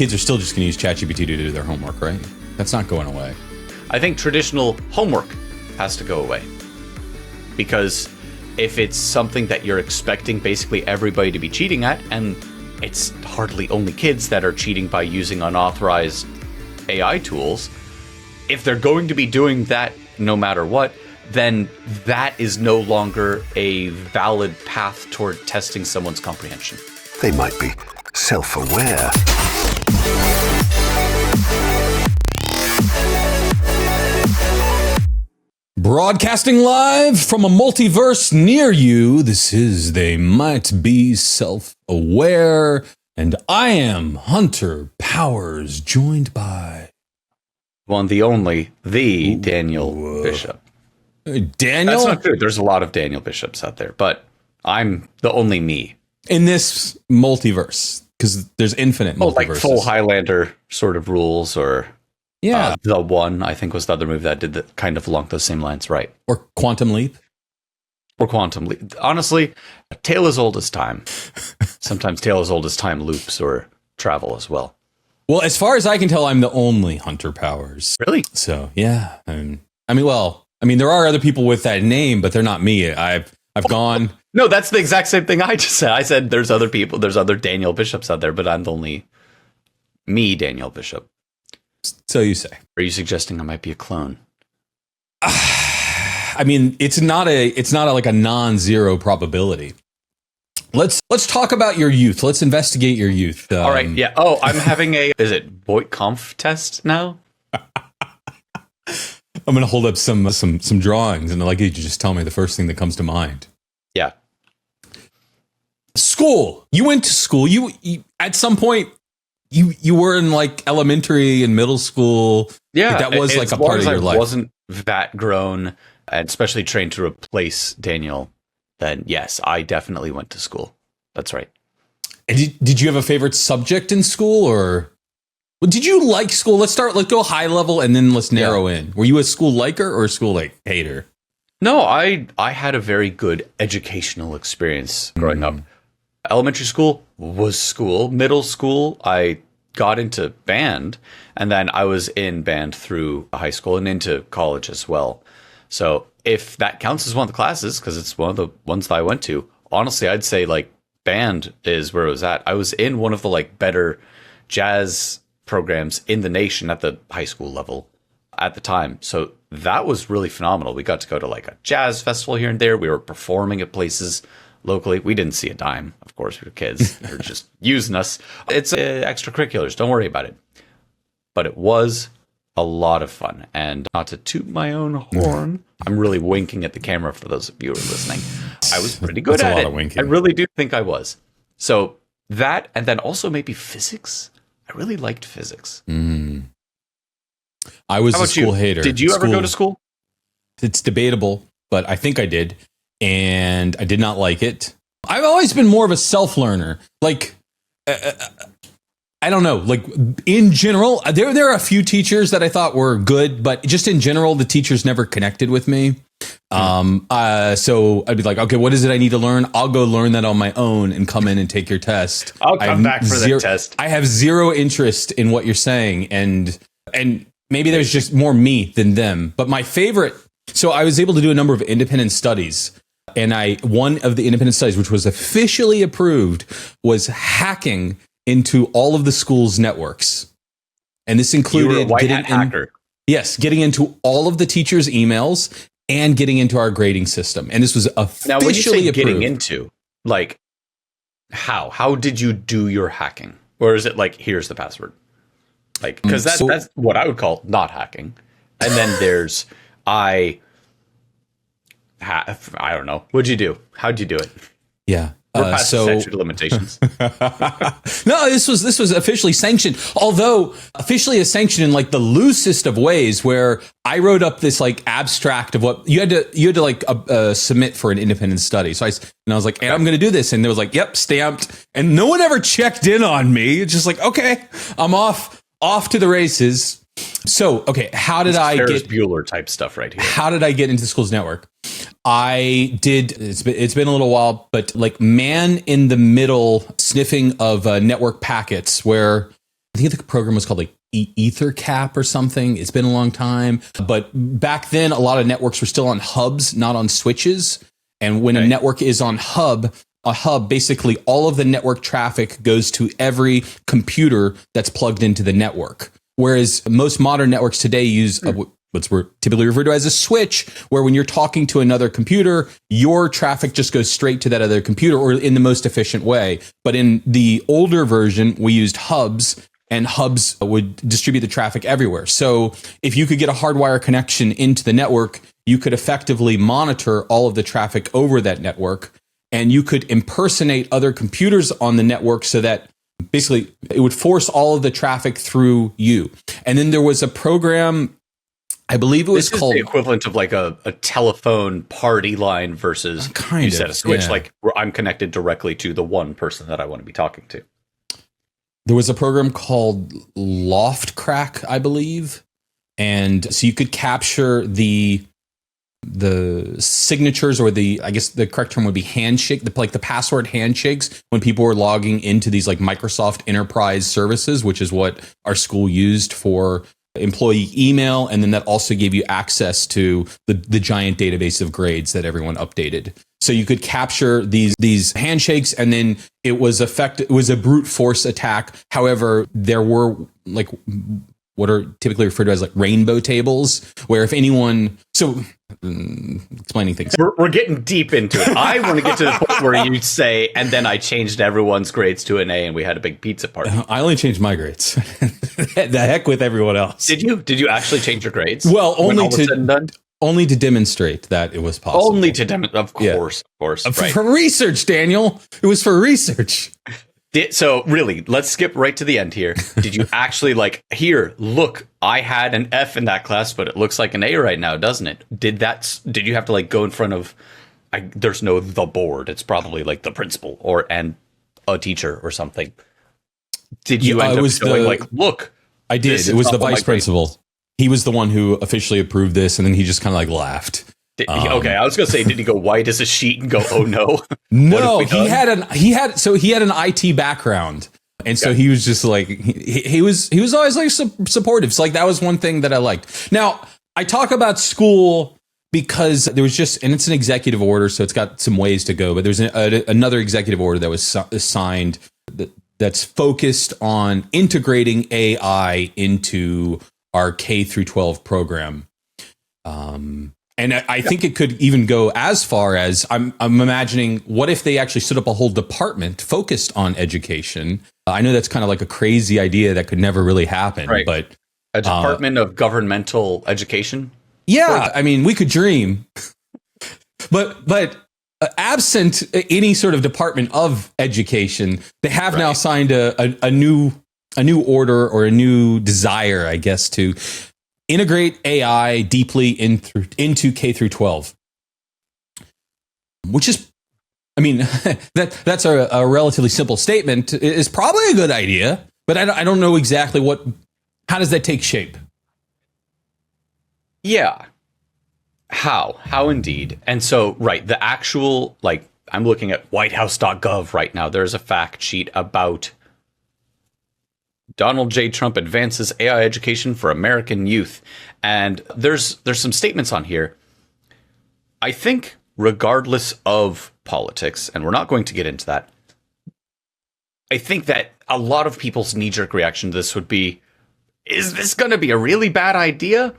kids are still just going to use ChatGPT to do their homework, right? That's not going away. I think traditional homework has to go away. Because if it's something that you're expecting basically everybody to be cheating at, and it's hardly only kids that are cheating by using unauthorized AI tools, if they're going to be doing that no matter what, then that is no longer a valid path toward testing someone's comprehension. They might be self-aware. Broadcasting live from a multiverse near you, this is They Might Be Self-Aware, and I am Hunter Powers, joined by... One, the only, the Daniel Bishop. Daniel? That's not true. There's a lot of Daniel Bishops out there, but I'm the only me. In this multiverse, because there's infinite multiverses. Like full Highlander sort of rules, or... Yeah. The One, I think, was the other movie that did that kind of along those same lines, right? Or Quantum Leap. Or Quantum Leap. Honestly, a tale as old as time. Sometimes tale as old as time loops or travel as well. Well, as far as I can tell, I'm the only Hunter Powers. Really? So, yeah. I mean, there are other people with that name, but they're not me. I've gone... No, that's the exact same thing I just said. I said there's other people, there's other Daniel Bishops out there, but I'm the only me, Daniel Bishop. So you say. Are you suggesting I might be a clone? I mean, it's not like a non-zero probability. Let's talk about your youth. Let's investigate your youth. All right. Yeah. Oh, I'm having is it Voight-Kampff test now? I'm going to hold up some drawings, and I'd like you to just tell me the first thing that comes to mind. Yeah. School. You went to school. You at some point. You were in like elementary and middle school. Yeah, that was like a part of your life. I wasn't that grown, and especially trained to replace Daniel. Then yes, I definitely went to school. That's right. And did you have a favorite subject in school, or did you like school? Let's go high level and then let's narrow in. Were you a school liker or a school hater? No, I had a very good educational experience growing up. Elementary school was school. Middle school, I got into band, and then I was in band through high school and into college as well. So if that counts as one of the classes, because it's one of the ones that I went to, honestly, I'd say like band is where I was at. I was in one of the like better jazz programs in the nation at the high school level at the time. So that was really phenomenal. We got to go to like a jazz festival here and there. We were performing at places locally. We didn't see a dime. Of course, we were kids. They were just using us. It's extracurriculars. Don't worry about it. But it was a lot of fun. And not to toot my own horn, I'm really winking at the camera for those of you who are listening. I was pretty good at it. I really do think I was. So that, and then also maybe physics. I really liked physics. I was a school hater. Did you ever go to school? It's debatable, but I think I did. And I did not like it. I've always been more of a self-learner. Like, I don't know. Like, in general, there are a few teachers that I thought were good, but just in general, the teachers never connected with me. So I'd be like, okay, what is it I need to learn? I'll go learn that on my own and come in and take your test. I'll come back for that test. I have zero interest in what you're saying. And maybe there's just more me than them. But my favorite... So I was able to do a number of independent studies. And one of the independent studies, which was officially approved, was hacking into all of the school's networks. And this included you were a white hat hacker. Yes, getting into all of the teachers' emails and getting into our grading system. And this was officially now, when you say approved. Getting into, like, how did you do your hacking? Or is it like, here's the password? Like, because that's what I would call not hacking. And then there's I don't know. What'd you do? How'd you do it? Yeah. We're past the statute of limitations. No, this was officially sanctioned. Although officially is sanctioned in like the loosest of ways, where I wrote up this like abstract of what you had to like submit for an independent study. So I was like, hey, I'm going to do this, and they was like, yep, stamped, and no one ever checked in on me. It's just like, okay, I'm off to the races. So, okay, how did I Ferris get Bueller type stuff right here? How did I get into the school's network? I did. It's been a little while, but like man in the middle sniffing of network packets, where I think the program was called like EtherCap or something. It's been a long time. But back then, a lot of networks were still on hubs, not on switches. And when a network is on a hub, basically all of the network traffic goes to every computer that's plugged into the network. Whereas most modern networks today use what's typically referred to as a switch, where when you're talking to another computer, your traffic just goes straight to that other computer or in the most efficient way. But in the older version, we used hubs, and hubs would distribute the traffic everywhere. So if you could get a hardwire connection into the network, you could effectively monitor all of the traffic over that network, and you could impersonate other computers on the network so that basically it would force all of the traffic through you. And then there was a program, I believe it was called... the equivalent of like a telephone party line versus you set a switch, like where I'm connected directly to the one person that I want to be talking to. There was a program called Loftcrack, I believe. And so you could capture the signatures, or I guess the correct term would be handshake, the password handshakes when people were logging into these like Microsoft Enterprise services, which is what our school used for employee email. And then that also gave you access to the giant database of grades that everyone updated. So you could capture these handshakes, and then it was a brute force attack. However, there were like what are typically referred to as like rainbow tables, where if anyone, explaining things. We're getting deep into it. I want to get to the point where you say, and then I changed everyone's grades to an A and we had a big pizza party. I only changed my grades. The heck with everyone else. Did you actually change your grades? Well, only to demonstrate that it was possible. Only to demonstrate, of course. Right. For research, Daniel. It was for research. So really, let's skip right to the end here. Did you actually here, look, I had an F in that class, but it looks like an A right now, doesn't it? Did you have to go in front of, there's no the board. It's probably like the principal and a teacher or something. Did you end up showing look? I did. It was the vice principal. He was the one who officially approved this, and then he just kind of laughed. Okay, I was gonna say, did he go white as a sheet and go, "Oh no"? No, he had an IT background, and so he was just he was always supportive. So that was one thing that I liked. Now I talk about school because there was and it's an executive order, so it's got some ways to go. But there's another executive order that was signed that's focused on integrating AI into our K through 12 program. And I think it could even go as far as I'm imagining, what if they actually stood up a whole department focused on education? I know that's kind of like a crazy idea that could never really happen, right. But a department of governmental education. Yeah, I mean, we could dream, but absent any sort of department of education, they have now signed a new order, or a new desire, I guess, to integrate AI deeply into K through 12, which is, I mean, that's a relatively simple statement. It's probably a good idea, but I don't know exactly how does that take shape? Yeah. How indeed. And so, the actual, I'm looking at whitehouse.gov right now. There's a fact sheet about Donald J. Trump advances AI education for American youth. And there's some statements on here. I think regardless of politics, and we're not going to get into that, I think that a lot of people's knee-jerk reaction to this would be, is this going to be a really bad idea?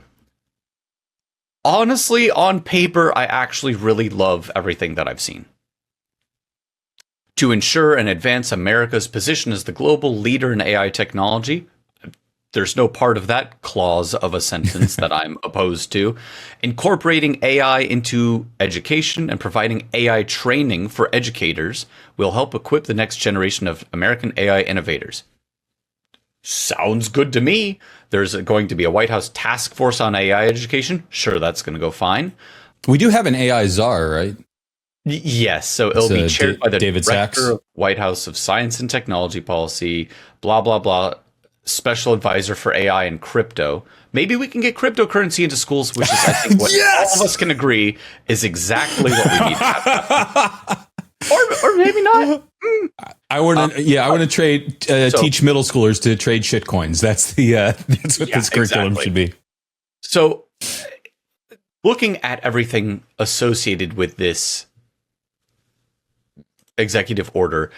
Honestly, on paper, I actually really love everything that I've seen. To ensure and advance America's position as the global leader in AI technology, there's no part of that clause of a sentence that I'm opposed to. Incorporating AI into education and providing AI training for educators will help equip the next generation of American AI innovators. Sounds good to me. There's going to be a White House task force on AI education. Sure, that's going to go fine. We do have an AI czar, right? Yes, so it'll be chaired by the David Director Sachs. of White House of Science and Technology Policy, blah, blah, blah, Special Advisor for AI and Crypto. Maybe we can get cryptocurrency into schools, which is, I think, what all of us can agree is exactly what we need to have. Or maybe not. I want to trade teach middle schoolers to trade shit coins. That's that's what this curriculum should be. So, looking at everything associated with this executive order,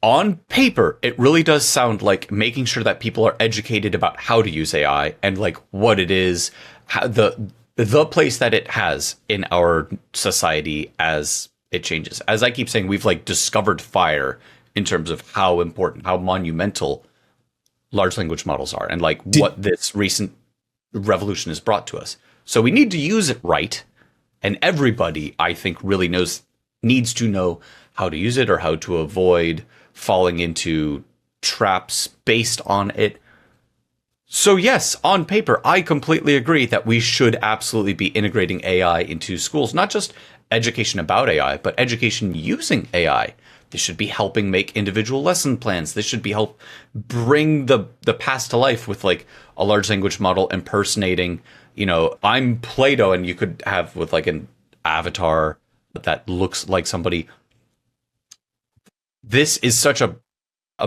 on paper, it really does sound like making sure that people are educated about how to use AI and like what it is, how the place that it has in our society as it changes. As I keep saying, we've like discovered fire in terms of how important, how monumental large language models are, and like what this recent revolution has brought to us. So we need to use it right, and everybody, I think, really needs to know how to use it or how to avoid falling into traps based on it. So yes, on paper, I completely agree that we should absolutely be integrating AI into schools, not just education about AI, but education using AI. This should be helping make individual lesson plans. This should be help bring the past to life with like a large language model impersonating, I'm Plato, and you could have with like an avatar that looks like somebody. This is such a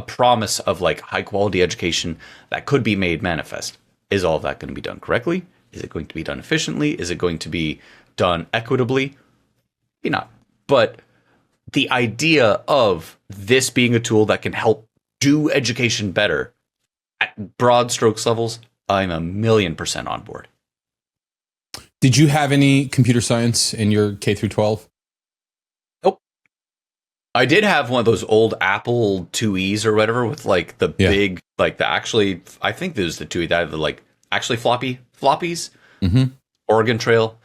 promise of like high quality education that could be made manifest. Is all of that going to be done correctly? Is it going to be done efficiently? Is it going to be done equitably? Maybe not. But the idea of this being a tool that can help do education better at broad strokes levels, I'm 1,000,000% on board. Did you have any computer science in your K through 12? Nope. I did have one of those old Apple IIes or whatever with like the big, like the actually, I think this was the IIe that had the like actually floppies, Oregon Trail,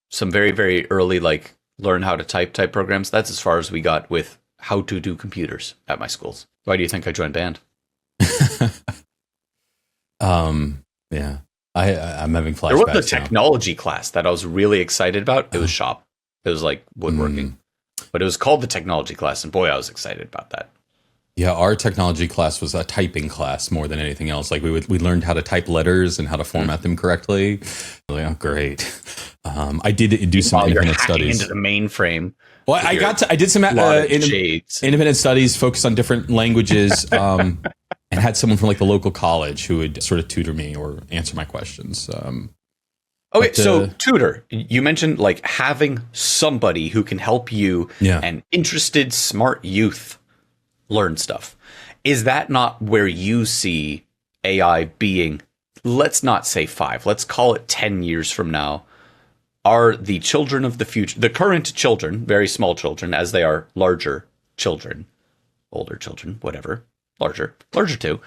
some very, very early like learn how to type programs. That's as far as we got with how to do computers at my schools. Why do you think I joined band? Yeah. I'm having flashbacks. There was a technology class that I was really excited about. It was shop. It was like woodworking. But it was called the technology class, and boy, I was excited about that. Yeah, our technology class was a typing class more than anything else. Like we learned how to type letters and how to format them correctly. Like, oh, great. I did do some independent studies into the mainframe. Well, I did some independent studies focused on different languages, and had someone from like the local college who would sort of tutor me or answer my questions. So tutor, you mentioned like having somebody who can help you and interested, smart youth learn stuff. Is that not where you see AI being, let's not say 5, let's call it 10 years from now, are the children of the future, the current children, very small children, as they are larger children, older children, whatever, larger too,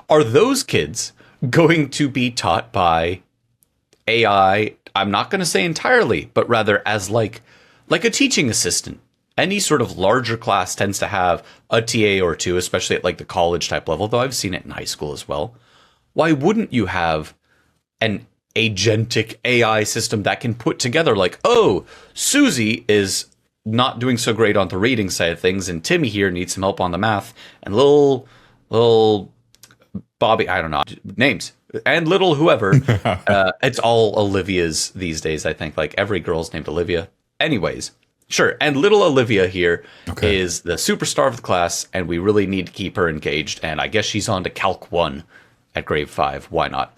are those kids going to be taught by AI? I'm not going to say entirely, but rather as like a teaching assistant. Any sort of larger class tends to have a TA or two, especially at like the college type level, though I've seen it in high school as well. Why wouldn't you have an agentic AI system that can put together like, oh, Susie is not doing so great on the reading side of things, and Timmy here needs some help on the math, and little Bobby, I don't know, names, and little whoever, it's all Olivia's these days, I think. Like every girl's named Olivia. Anyways, sure. And little Olivia here is the superstar of the class, and we really need to keep her engaged. And I guess she's on to Calc 1 at grade 5. Why not?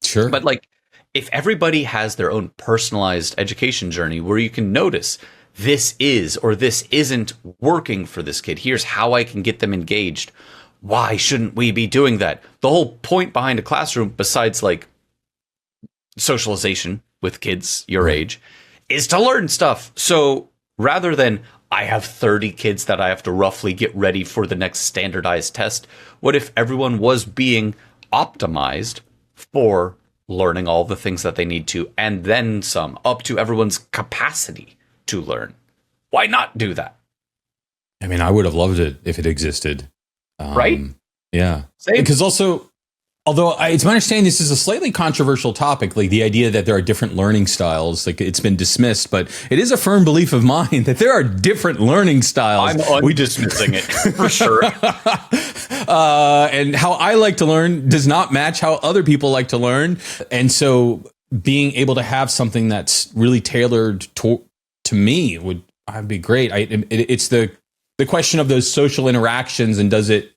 Sure. But like, if everybody has their own personalized education journey where you can notice this is or this isn't working for this kid, here's how I can get them engaged. Why shouldn't we be doing that? The whole point behind a classroom, besides like socialization with kids your age, is to learn stuff. So rather than I have 30 kids that I have to roughly get ready for the next standardized test, what if everyone was being optimized for learning all the things that they need to, and then some, up to everyone's capacity to learn? Why not do that? I mean, I would have loved it if it existed. Right? Yeah. Same. Because also, although it's my understanding this is a slightly controversial topic, like the idea that there are different learning styles, like it's been dismissed, but it is a firm belief of mine that there are different learning styles. I'm undismissing it for sure. And how I like to learn does not match how other people like to learn. And so being able to have something that's really tailored to me would be great. It's the the question of those social interactions, and does it,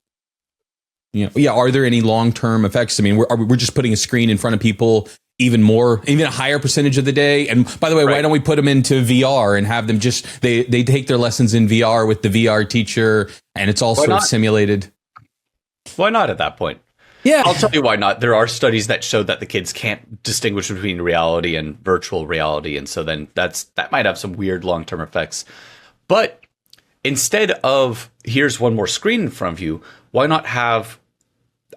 are there any long-term effects? I mean, we're just putting a screen in front of people even a higher percentage of the day. And by the way, why don't we put them into VR and have them they take their lessons in VR with the VR teacher, and it's all sort of simulated. Why not at that point? Yeah. I'll tell you why not. There are studies that show that the kids can't distinguish between reality and virtual reality. And so then that might have some weird long-term effects. But instead of here's one more screen in front of you, why not have,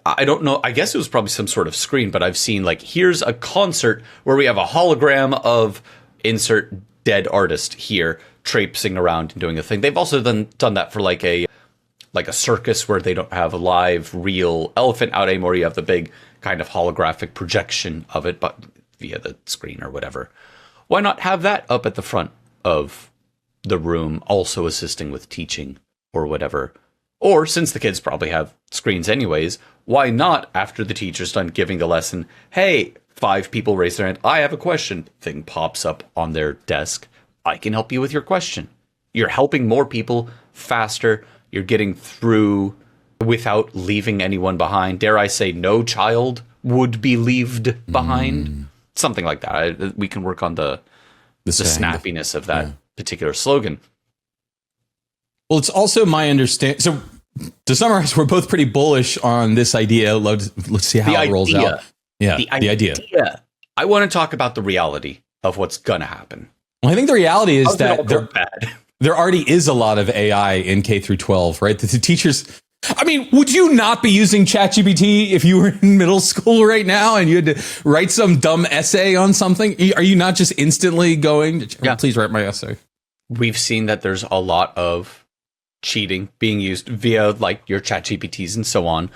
I don't know, I guess it was probably some sort of screen, but I've seen like, here's a concert where we have a hologram of insert dead artist here traipsing around and doing a thing. They've also done that for like a circus where they don't have a live real elephant out anymore. You have the big kind of holographic projection of it, but via the screen or whatever. Why not have that up at the front of the room, also assisting with teaching or whatever? Or since the kids probably have screens anyways, why not, after the teacher's done giving the lesson, hey, 5 people raise their hand, I have a question, thing pops up on their desk. I can help you with your question. You're helping more people faster. You're getting through without leaving anyone behind. Dare I say, no child would be left behind. Something like that. We can work on the snappiness of that particular slogan. Well, it's also my understanding. So to summarize, we're both pretty bullish on this idea. Let's see how it rolls out. Yeah, the idea. I want to talk about the reality of what's going to happen. Well, I think the reality is that there already is a lot of AI in K through 12, right? The teachers, I mean, would you not be using ChatGPT if you were in middle school right now and you had to write some dumb essay on something? Are you not just instantly going, please write my essay? We've seen that there's a lot of cheating being used via like your ChatGPTs and so on.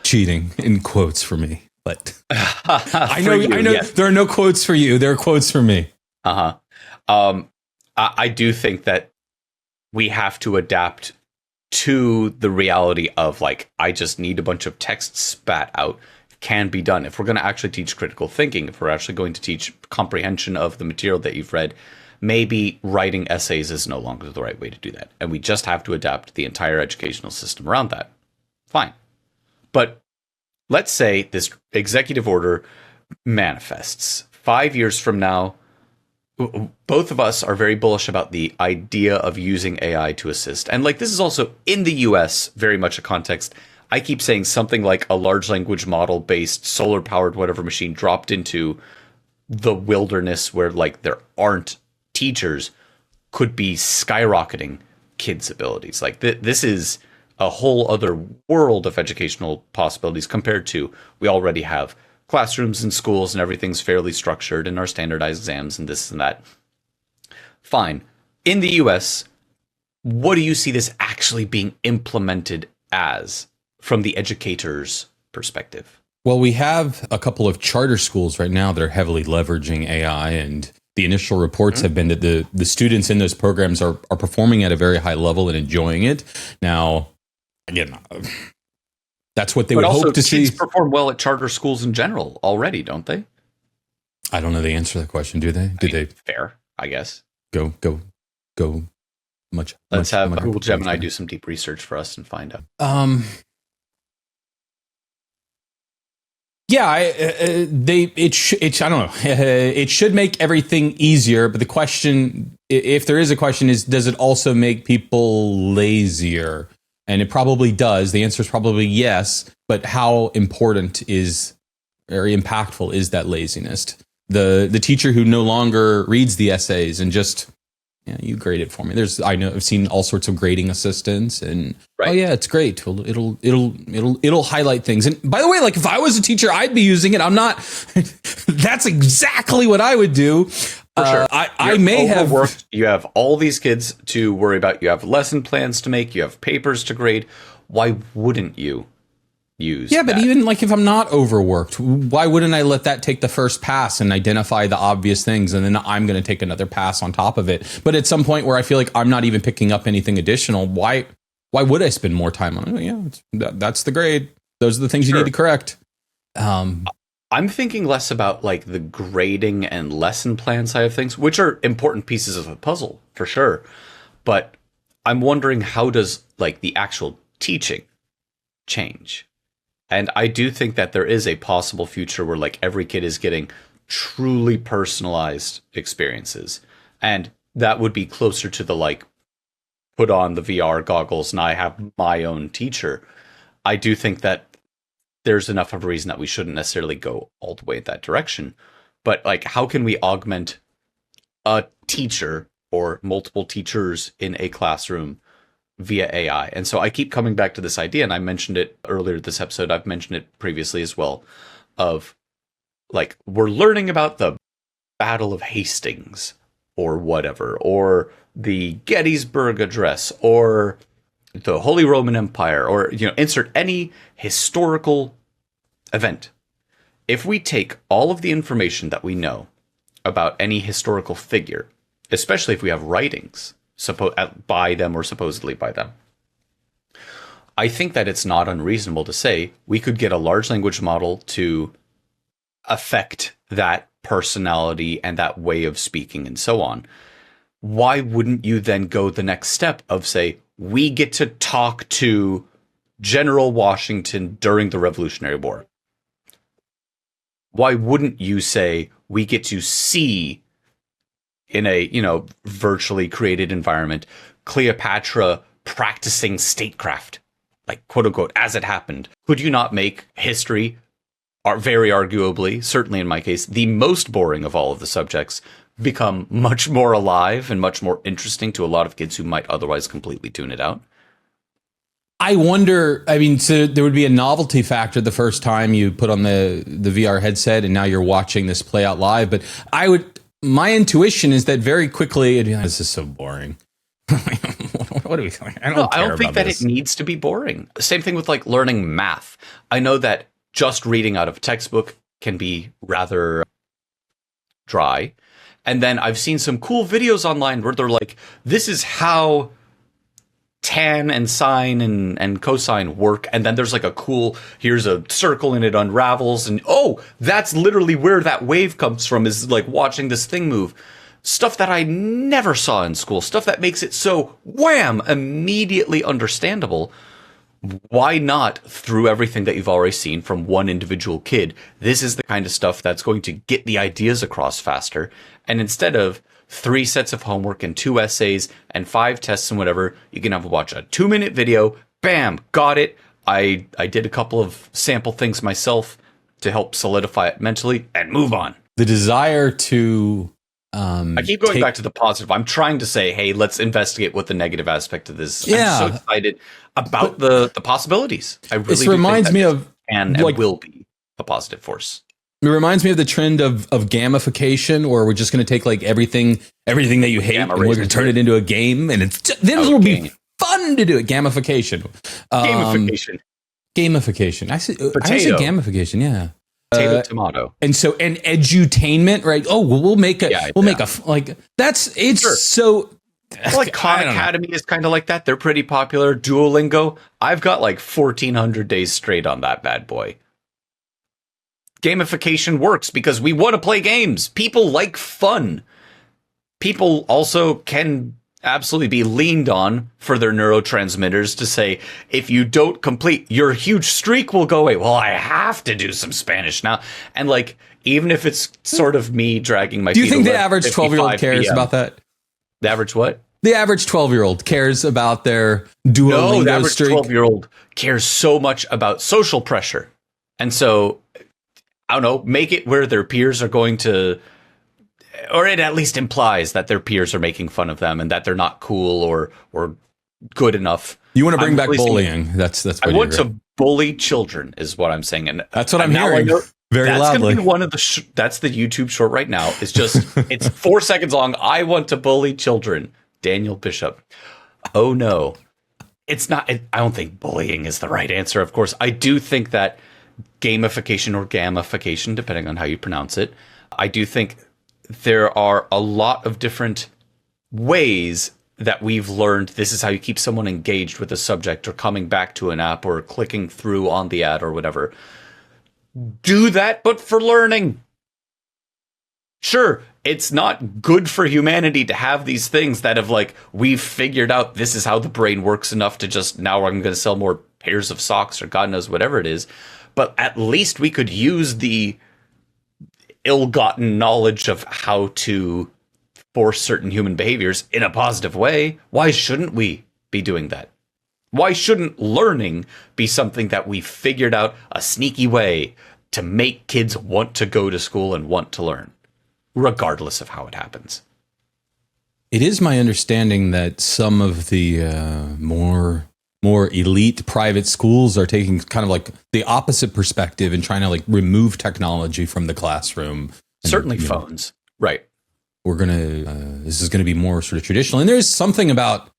Cheating in quotes for me, but I know there are no quotes for you. There are quotes for me. I do think that we have to adapt to the reality of like, I just need a bunch of text spat out. Can be done. If we're going to actually teach critical thinking, if we're actually going to teach comprehension of the material that you've read, maybe writing essays is no longer the right way to do that. And we just have to adapt the entire educational system around that. Fine. But let's say this executive order manifests 5 years from now. Both of us are very bullish about the idea of using AI to assist. And like, this is also in the US, very much a context. I keep saying something like a large language model based solar powered whatever machine dropped into the wilderness where like there aren't teachers could be skyrocketing kids' abilities. Like this is a whole other world of educational possibilities compared to we already have classrooms and schools and everything's fairly structured and our standardized exams and this and that. Fine. In the US, what do you see this actually being implemented as from the educator's perspective? Well, we have a couple of charter schools right now that are heavily leveraging AI, and the initial reports have been that the students in those programs are performing at a very high level and enjoying it. Now, again, that's what they would hope to see. Kids perform well at charter schools in general already, don't they? I don't know the answer to that question. Do they? They fair, I guess. Go much. Let's have Google Gemini do some deep research for us and find out. Yeah, I don't know. It should make everything easier, but the question, if there is a question, is does it also make people lazier? And it probably does. The answer is probably yes. But how important is, or impactful is that laziness? The teacher who no longer reads the essays and just, you grade it for me. I've seen all sorts of grading assistants, and oh yeah, it's great. It'll highlight things. And by the way, like if I was a teacher, I'd be using it. I'm not. That's exactly what I would do. For sure. I may have worked. You have all these kids to worry about. You have lesson plans to make. You have papers to grade. Why wouldn't you use? Yeah, but even like if I'm not overworked, why wouldn't I let that take the first pass and identify the obvious things, and then I'm going to take another pass on top of it? But at some point where I feel like I'm not even picking up anything additional, why would I spend more time on it? Yeah, that's the grade. Those are the things you need to correct. I'm thinking less about like the grading and lesson plan side of things, which are important pieces of a puzzle for sure. But I'm wondering, how does like the actual teaching change? And I do think that there is a possible future where like every kid is getting truly personalized experiences. And that would be closer to the like, put on the VR goggles and I have my own teacher. I do think that there's enough of a reason that we shouldn't necessarily go all the way in that direction. But like, how can we augment a teacher or multiple teachers in a classroom via AI? And so I keep coming back to this idea, and I mentioned it earlier this episode. I've mentioned it previously as well, of like, we're learning about the Battle of Hastings or whatever, or the Gettysburg Address, or the Holy Roman Empire, or, you know, insert any historical event. If we take all of the information that we know about any historical figure, especially if we have writings by them or supposedly by them, I think that it's not unreasonable to say we could get a large language model to affect that personality and that way of speaking and so on. Why wouldn't you then go the next step of, say, we get to talk to General Washington during the Revolutionary War? Why wouldn't you say we get to see in a, you know, virtually created environment, Cleopatra practicing statecraft, like, quote unquote, as it happened? Could you not make history, very arguably, certainly in my case, the most boring of all of the subjects, become much more alive and much more interesting to a lot of kids who might otherwise completely tune it out? I wonder, I mean, so there would be a novelty factor the first time you put on the VR headset and now you're watching this play out live. But my intuition is that very quickly, this is so boring. What are we doing? I don't think that it needs to be boring. Same thing with like learning math. I know that just reading out of a textbook can be rather dry. And then I've seen some cool videos online where they're like, this is how tan and sine and cosine work. And then there's like a cool, here's a circle and it unravels. And oh, that's literally where that wave comes from, is like watching this thing move. Stuff that I never saw in school. Stuff that makes it so wham, immediately understandable. Why not, through everything that you've already seen from one individual kid, this is the kind of stuff that's going to get the ideas across faster. And instead of 3 sets of homework and 2 essays and 5 tests and whatever, you can watch a 2-minute video. Bam, got it. I did a couple of sample things myself to help solidify it mentally and move on. The desire to I keep going back to the positive. I'm trying to say, hey, let's investigate what the negative aspect of this. Yeah. I'm so excited about the possibilities. I really this reminds me of and will be a positive force. It reminds me of the trend of gamification, where we're just going to take like everything that you hate and we're going to turn it into a game, and then it'll be fun to do it. Gamification. Gamification. I say gamification. Yeah. Tomato. And edutainment, right? Oh, well, we'll make a like that's it's sure. So. Well, like Khan Academy is kind of like that. They're pretty popular. Duolingo. I've got like 1,400 days straight on that bad boy. Gamification works because we want to play games. People like fun. People also can absolutely be leaned on for their neurotransmitters to say, if you don't complete, your huge streak will go away. Well, I have to do some Spanish now. And like, even if it's sort of me dragging my feet. Do you think the average 12-year-old cares about that? The average what? The average 12-year-old cares about their Duolingo no, the average streak. 12-year-old cares so much about social pressure. And so, I don't know, make it where their peers are going to, or it at least implies that their peers are making fun of them and that they're not cool or good enough. You want to bring back bullying. That's what I want to bully children is what I'm saying. And that's what I'm hearing very that's loudly. Gonna be one of the that's the YouTube short right now. It's just, it's 4 seconds long. I want to bully children. Daniel Bishop. Oh no. It's not, I don't think bullying is the right answer. Of course, I do think that gamification or gamification, depending on how you pronounce it, I do think there are a lot of different ways that we've learned this is how you keep someone engaged with a subject or coming back to an app or clicking through on the ad or whatever. Do that, but for learning. Sure, it's not good for humanity to have these things that have like, we've figured out this is how the brain works enough to just, now I'm going to sell more pairs of socks or God knows whatever it is. But at least we could use the ill-gotten knowledge of how to force certain human behaviors in a positive way. Why shouldn't we be doing that? Why shouldn't learning be something that we figured out a sneaky way to make kids want to go to school and want to learn, regardless of how it happens? It is my understanding that some of the more elite private schools are taking kind of like the opposite perspective and trying to like remove technology from the classroom. And, certainly phones, right? We're this is gonna be more sort of traditional, and there's something about.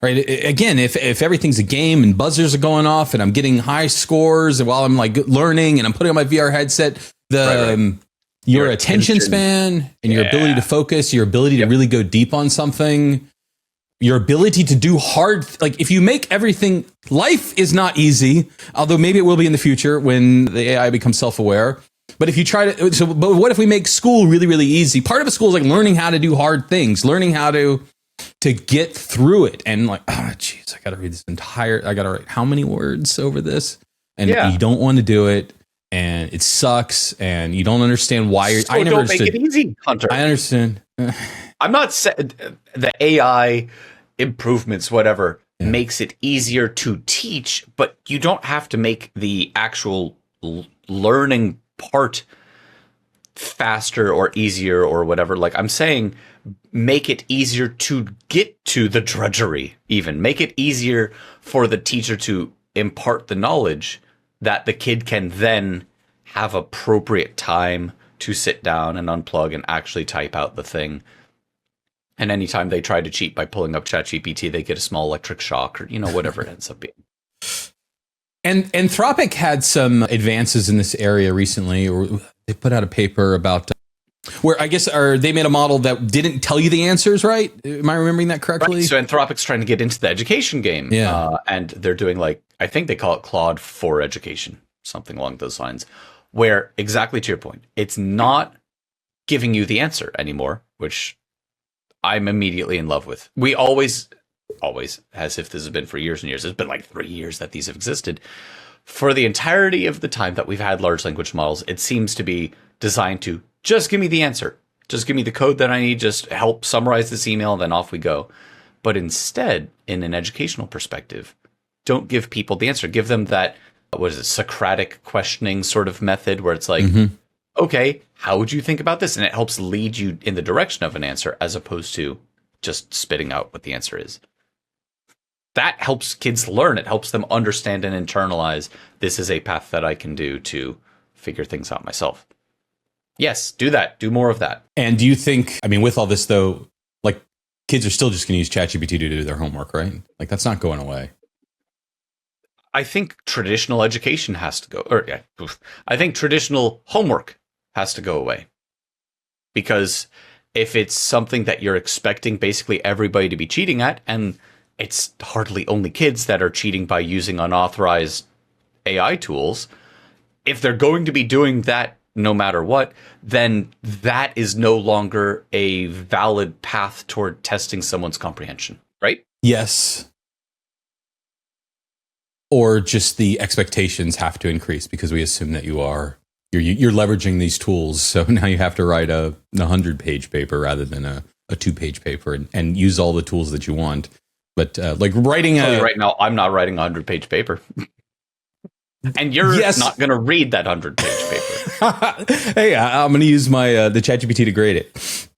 Right. Again, if everything's a game and buzzers are going off and I'm getting high scores while I'm like learning and I'm putting on my VR headset, your attention span and your ability to focus, your ability to really go deep on something, your ability to do hard, like if you make everything, life is not easy, although maybe it will be in the future when the AI becomes self-aware. But if you try to, but what if we make school really, really easy? Part of a school is like learning how to do hard things, learning how to get through it. And like, oh, geez, I got to read this I got to write how many words over this? And you don't want to do it. And it sucks. And you don't understand why you're, so don't make it easy, Hunter. I understand. I'm not saying the AI improvements, whatever, makes it easier to teach, but you don't have to make the actual learning part faster or easier or whatever. Like I'm saying, make it easier to get to the drudgery, even make it easier for the teacher to impart the knowledge that the kid can then have appropriate time to sit down and unplug and actually type out the thing. And anytime they try to cheat by pulling up ChatGPT, they get a small electric shock or, whatever it ends up being. And Anthropic had some advances in this area recently, or they put out a paper about where I guess they made a model that didn't tell you the answers, right? Am I remembering that correctly? Right. So Anthropic's trying to get into the education game. Yeah. And they're doing I think they call it Claude for education, something along those lines, where exactly to your point, it's not giving you the answer anymore, which I'm immediately in love with. We always, as if this has been for years and years, it's been like 3 years that these have existed. For the entirety of the time that we've had large language models, it seems to be designed to just give me the answer. Just give me the code that I need. Just help summarize this email, and then off we go. But instead, in an educational perspective, don't give people the answer. Give them that, Socratic questioning sort of method where it's like, okay, how would you think about this? And it helps lead you in the direction of an answer as opposed to just spitting out what the answer is. That helps kids learn. It helps them understand and internalize this is a path that I can do to figure things out myself. Yes, do that. Do more of that. And do you think, with all this though, like kids are still just going to use ChatGPT to do their homework, right? Like that's not going away. I think traditional education has to go, I think traditional homework has to go away. Because if it's something that you're expecting basically everybody to be cheating at, and it's hardly only kids that are cheating by using unauthorized AI tools, if they're going to be doing that no matter what, then that is no longer a valid path toward testing someone's comprehension, right? Yes. Or just the expectations have to increase because we assume that you're leveraging these tools. So now you have to write a 100-page paper rather than a 2-page paper and use all the tools that you want. But like writing right now, I'm not writing a 100-page paper. And you're not going to read that 100-page paper. Hey, I'm going to use my the ChatGPT to grade it.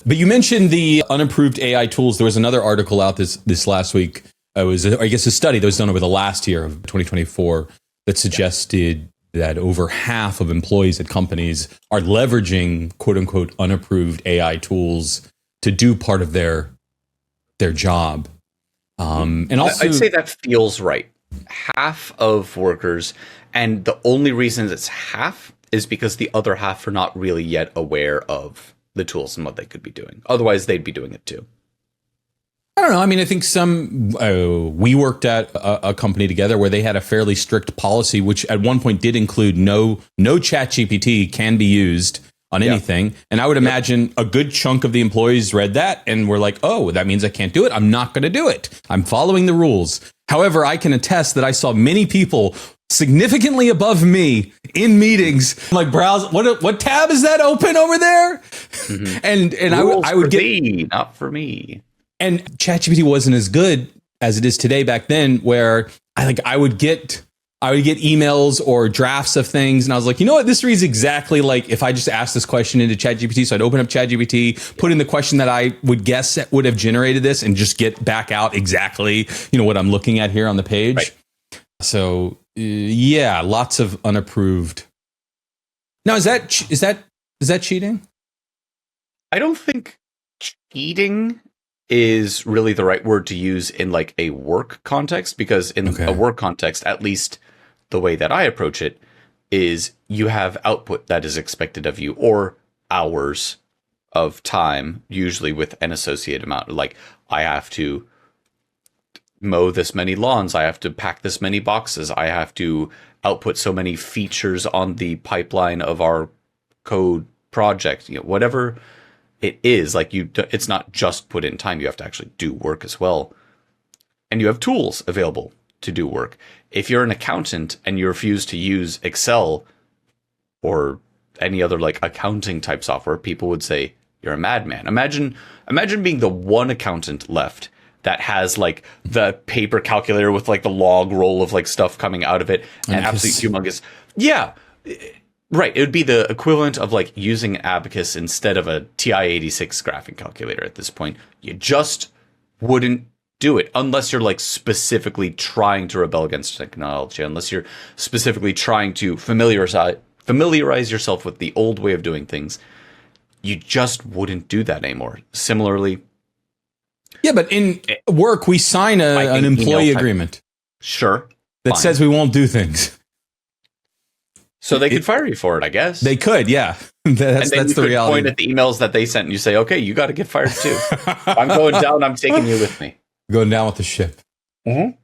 But you mentioned the unapproved AI tools. There was another article out this last week. It was, I guess, a study that was done over the last year of 2024 that suggested that over half of employees at companies are leveraging "quote unquote" unapproved AI tools to do part of their job. And also, I'd say that feels right. Half of workers, and the only reason it's half is because the other half are not really yet aware of the tools and what they could be doing. Otherwise, they'd be doing it too. I don't know. I think we worked at a company together where they had a fairly strict policy, which at one point did include no ChatGPT can be used on anything. And I would imagine a good chunk of the employees read that and were like, oh, that means I can't do it. I'm not going to do it. I'm following the rules. However, I can attest that I saw many people significantly above me in meetings, like browse. What tab is that open over there? And I would get thee, not for me. And ChatGPT wasn't as good as it is today back then, where I would get emails or drafts of things, and I was like, you know what, this reads exactly like if I just asked this question into ChatGPT. So I'd open up ChatGPT, put in the question that I would guess would have generated this, and just get back out exactly, what I'm looking at here on the page. Right. So yeah, lots of unapproved. Now, is that cheating? I don't think cheating is really the right word to use in like a work context, because in a work context, at least the way that I approach it, is you have output that is expected of you, or hours of time, usually with an associated amount. Like, I have to mow this many lawns, I have to pack this many boxes, I have to output so many features on the pipeline of our code project, whatever it is. Like, it's not just put in time, you have to actually do work as well. And you have tools available to do work. If you're an accountant and you refuse to use Excel or any other like accounting type software, people would say you're a madman. Imagine being the one accountant left that has like the paper calculator with like the log roll of like stuff coming out of it and absolutely humongous. Yeah. Right. It would be the equivalent of like using Abacus instead of a TI-86 graphing calculator at this point. You just wouldn't do it unless you're like specifically trying to rebel against technology, unless you're specifically trying to familiarize yourself with the old way of doing things. You just wouldn't do that anymore. Similarly. Yeah, but in work, we sign an employee agreement. Sure. That says we won't do things. So they could fire you for it, I guess. They could, yeah. That's the reality. Point at the emails that they sent and you say, okay, you got to get fired too. I'm going down. I'm taking you with me. Going down with the ship. Mm-hmm.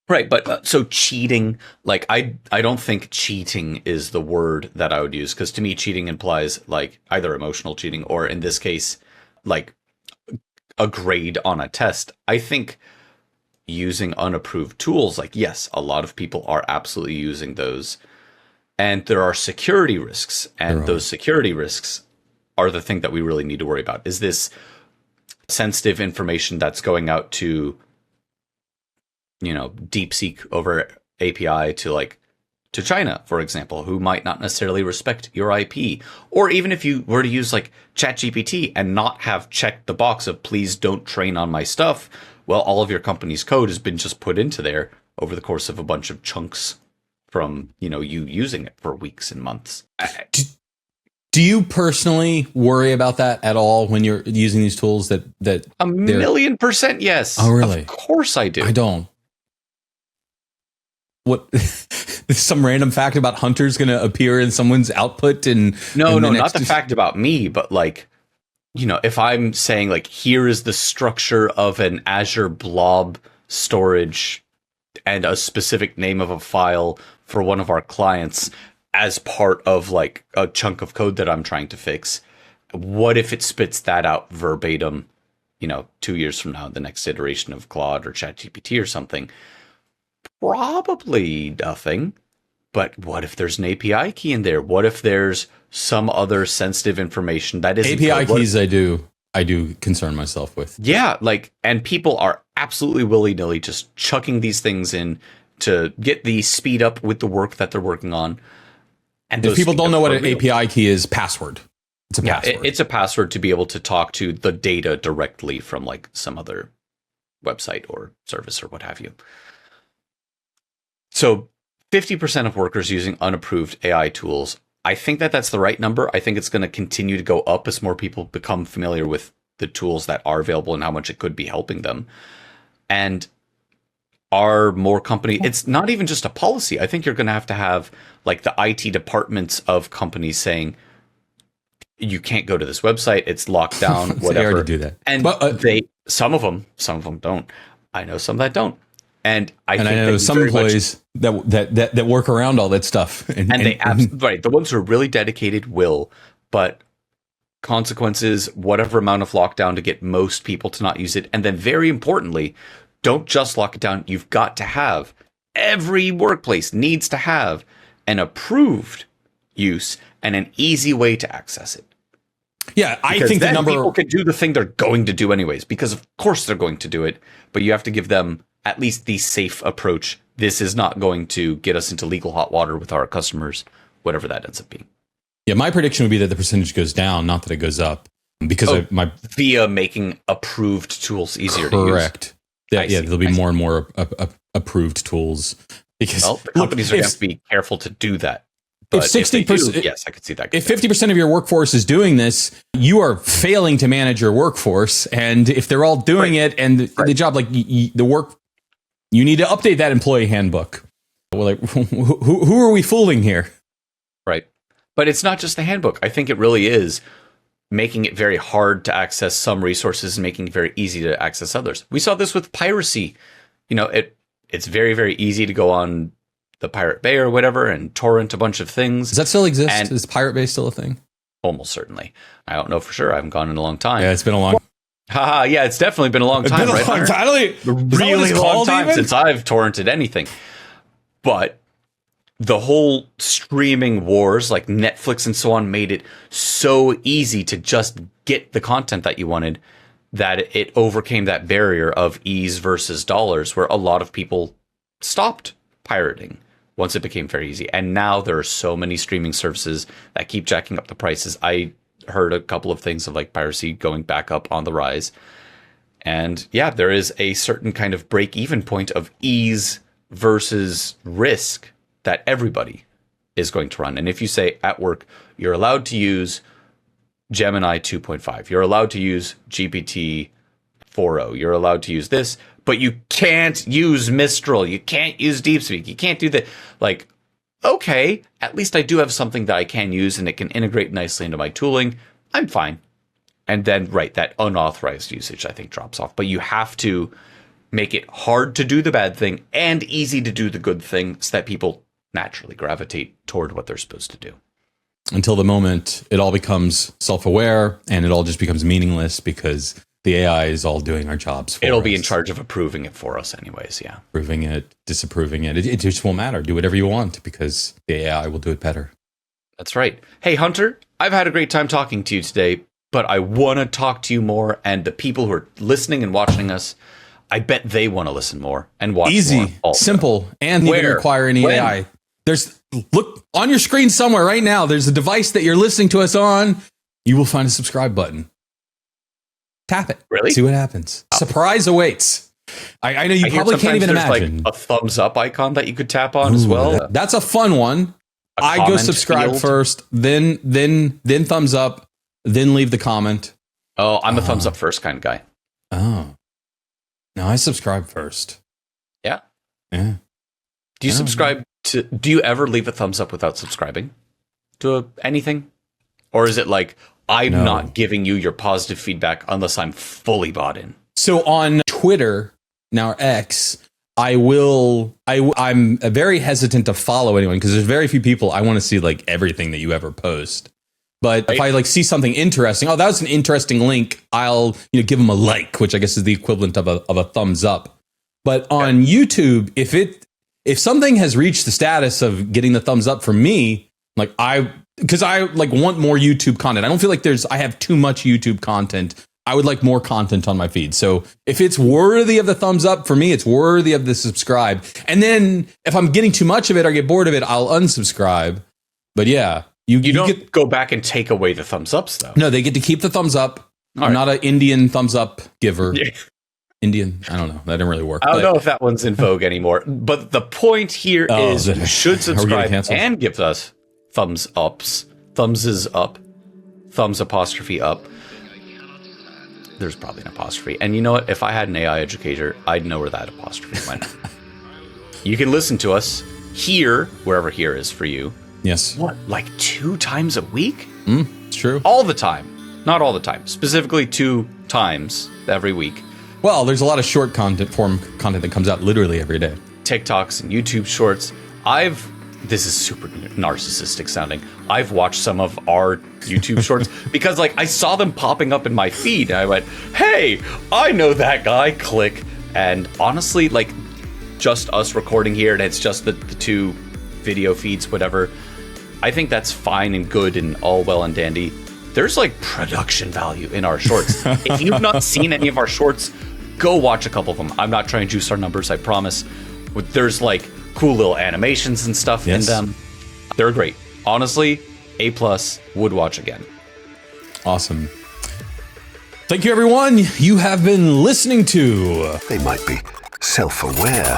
Right, but so cheating, like I don't think cheating is the word that I would use, because to me cheating implies like either emotional cheating or in this case, like a grade on a test. I think using unapproved tools, like yes, a lot of people are absolutely using those. And there are security risks, and those security risks are the thing that we really need to worry about. Is this sensitive information that's going out to, DeepSeek over API to China, for example, who might not necessarily respect your IP? Or even if you were to use like ChatGPT and not have checked the box of please don't train on my stuff, well, all of your company's code has been just put into there over the course of a bunch of chunks from, you using it for weeks and months. Do you personally worry about that at all when you're using these tools that 1,000,000% yes. Oh, really? Of course I do. I don't. What? Some random fact about hunters going to appear in someone's output? No, not the fact about me, but like, if I'm saying like, here is the structure of an Azure blob storage and a specific name of a file for one of our clients as part of like a chunk of code that I'm trying to fix. What if it spits that out verbatim, 2 years from now, the next iteration of Claude or ChatGPT or something? Probably nothing. But what if there's an API key in there? What if there's some other sensitive information that isn't API keys? I do concern myself with. Yeah, and people are absolutely willy-nilly just chucking these things in to get the speed up with the work that they're working on. And if people don't know what an API key is, password. It's a password. It's a password to be able to talk to the data directly from like some other website or service or what have you. So 50% of workers using unapproved AI tools. I think that's the right number. I think it's going to continue to go up as more people become familiar with the tools that are available and how much it could be helping them. And are more companies, it's not even just a policy. I think you're going to have like the IT departments of companies saying, you can't go to this website. It's locked down, whatever. They already do that. And some of them don't. I know some that don't. And I And think I know some employees that work around all that stuff. And they absolutely, right. The ones who are really dedicated will, but consequences, whatever amount of lockdown to get most people to not use it. And then very importantly, don't just lock it down. You've got to have, every workplace needs to have an approved use and an easy way to access it. Yeah, I Because think the then number people can do the thing they're going to do anyways, because of course they're going to do it, but you have to give them at least the safe approach. This is not going to get us into legal hot water with our customers, whatever that ends up being. Yeah, my prediction would be that the percentage goes down, not that it goes up, because via making approved tools easier to use. Correct. Yeah, there'll be more and more approved tools. Because the companies are going to have to be careful to do that. But if 60%, yes, I could see that. If 50% of your workforce is doing this, you are failing to manage your workforce. And if they're all doing it, and the job, like the work, you need to update that employee handbook. We're like, who are we fooling here? Right. But it's not just the handbook. I think it really is making it very hard to access some resources and making it very easy to access others. We saw this with piracy. You know, it's very, very easy to go on the Pirate Bay or whatever and torrent a bunch of things. Does that still exist? Is Pirate Bay still a thing? Almost certainly. I don't know for sure. I haven't gone in a long time. Yeah, it's been a long Haha, yeah, it's definitely been a long time, right? Really long time since I've torrented anything. But the whole streaming wars, like Netflix and so on, made it so easy to just get the content that you wanted that it overcame that barrier of ease versus dollars, where a lot of people stopped pirating once it became very easy. And now there are so many streaming services that keep jacking up the prices. I heard a couple of things of like piracy going back up on the rise. And yeah, there is a certain kind of break-even point of ease versus risk that everybody is going to run. And if you say at work, you're allowed to use Gemini 2.5, you're allowed to use GPT-4, you're allowed to use this, but you can't use Mistral, you can't use DeepSpeak, you can't do that. Like, okay, at least I do have something that I can use and it can integrate nicely into my tooling. I'm fine. And then, right, that unauthorized usage, I think, drops off. But you have to make it hard to do the bad thing and easy to do the good thing so that people naturally gravitate toward what they're supposed to do. Until the moment it all becomes self-aware and it all just becomes meaningless because the AI is all doing our jobs for us. It'll be in charge of approving it for us anyways, yeah. Approving it, disapproving it. It just won't matter. Do whatever you want because the AI will do it better. That's right. Hey, Hunter, I've had a great time talking to you today, but I want to talk to you more. And the people who are listening and watching us, I bet they want to listen more and watch more. Easy, simple, and even require any AI. Look on your screen somewhere right now. There's a device that you're listening to us on. You will find a subscribe button. Tap it. Really? See what happens. Surprise awaits. I know you probably can't even imagine. Like a thumbs up icon that you could tap on as well. That's a fun one. I go subscribe first, then thumbs up, then leave the comment. Oh, I'm a thumbs up first kind of guy. Oh. No, I subscribe first. Yeah. Yeah. Do you ever leave a thumbs up without subscribing to anything? Or is it like, I'm not giving you your positive feedback unless I'm fully bought in? So on Twitter, now X, I'm very hesitant to follow anyone because there's very few people I want to see like everything that you ever post. But if I like see something interesting, that was an interesting link, I'll give them a like, which I guess is the equivalent of a thumbs up. But on YouTube, if something has reached the status of getting the thumbs up for me, because I want more YouTube content. I don't feel like I have too much YouTube content. I would like more content on my feed. So if it's worthy of the thumbs up for me, it's worthy of the subscribe. And then if I'm getting too much of it or get bored of it, I'll unsubscribe. But yeah, you don't go back and take away the thumbs ups though. No, they get to keep the thumbs up. I'm not an Indian thumbs up giver. Yeah. Indian, I don't know. That didn't really work. I don't know if that one's in vogue anymore. But the point here is you should subscribe and give us thumbs ups, thumbs up, thumbs apostrophe up. There's probably an apostrophe. And you know what? If I had an AI educator, I'd know where that apostrophe went. You can listen to us here, wherever here is for you. Yes. What, like 2 times a week? It's true. All the time. Not all the time. Specifically 2 times every week. Well, there's a lot of short form content that comes out literally every day. TikToks and YouTube shorts. This is super narcissistic sounding. I've watched some of our YouTube shorts because like I saw them popping up in my feed and I went, hey, I know that guy, click. And honestly, like just us recording here and it's just the two video feeds, whatever. I think that's fine and good and all well and dandy. There's like production value in our shorts. If you've not seen any of our shorts, go watch a couple of them. I'm not trying to juice our numbers, I promise. There's like cool little animations and stuff in them. They're great. Honestly, A+, would watch again. Awesome. Thank you, everyone. You have been listening to... They might be self-aware.